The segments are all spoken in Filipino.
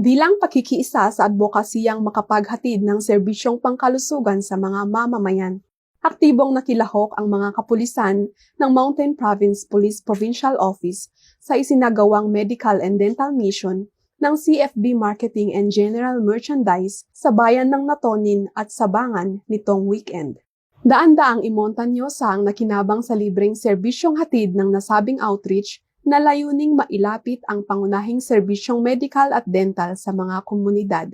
Bilang pakikiisa sa advokasiyang makapaghatid ng serbisyong pangkalusugan sa mga mamamayan, aktibong nakilahok ang mga kapulisan ng Mountain Province Police Provincial Office sa isinagawang medical and dental mission ng CFB Marketing and General Merchandise sa bayan ng Natonin at Sabangan nitong weekend. Daan-daang imontanyosa ang nakinabang sa libreng serbisyong hatid ng nasabing outreach na layuning mailapit ang pangunahing serbisyong medical at dental sa mga komunidad.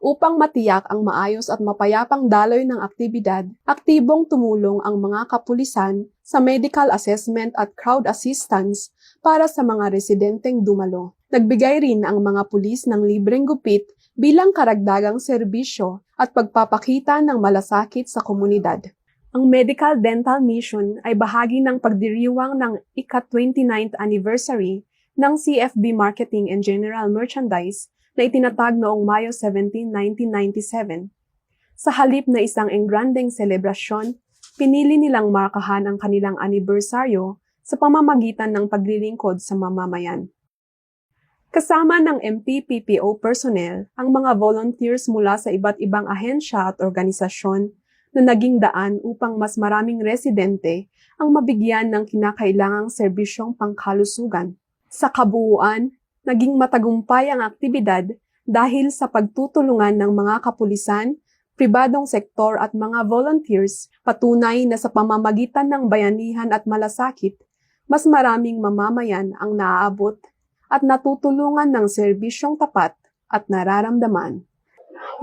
Upang matiyak ang maayos at mapayapang daloy ng aktibidad, aktibong tumulong ang mga kapulisan sa medical assessment at crowd assistance para sa mga residenteng dumalo. Nagbigay rin ang mga pulis ng libreng gupit bilang karagdagang serbisyo at pagpapakita ng malasakit sa komunidad. Ang Medical Dental Mission ay bahagi ng pagdiriwang ng ika-29th anniversary ng CFB Marketing and General Merchandise na itinatag noong Mayo 17, 1997. Sa halip na isang engrandeng selebrasyon, pinili nilang markahan ang kanilang anibersaryo sa pamamagitan ng paglilingkod sa mamamayan. Kasama ng MPPPO personnel ang mga volunteers mula sa iba't ibang ahensya at organisasyon na naging daan upang mas maraming residente ang mabigyan ng kinakailangang serbisyong pangkalusugan. Sa kabuuan, naging matagumpay ang aktibidad dahil sa pagtutulungan ng mga kapulisan, pribadong sektor at mga volunteers, patunay na sa pamamagitan ng bayanihan at malasakit, mas maraming mamamayan ang naaabot at natutulungan ng serbisyong tapat at nararamdaman.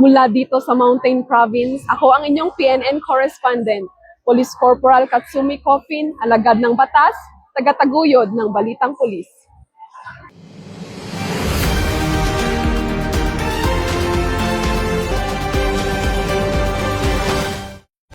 Mula dito sa Mountain Province, ako ang inyong PNN correspondent, Police Corporal Katsumi Coffin, alagad ng batas, tagataguyod ng Balitang Pulis.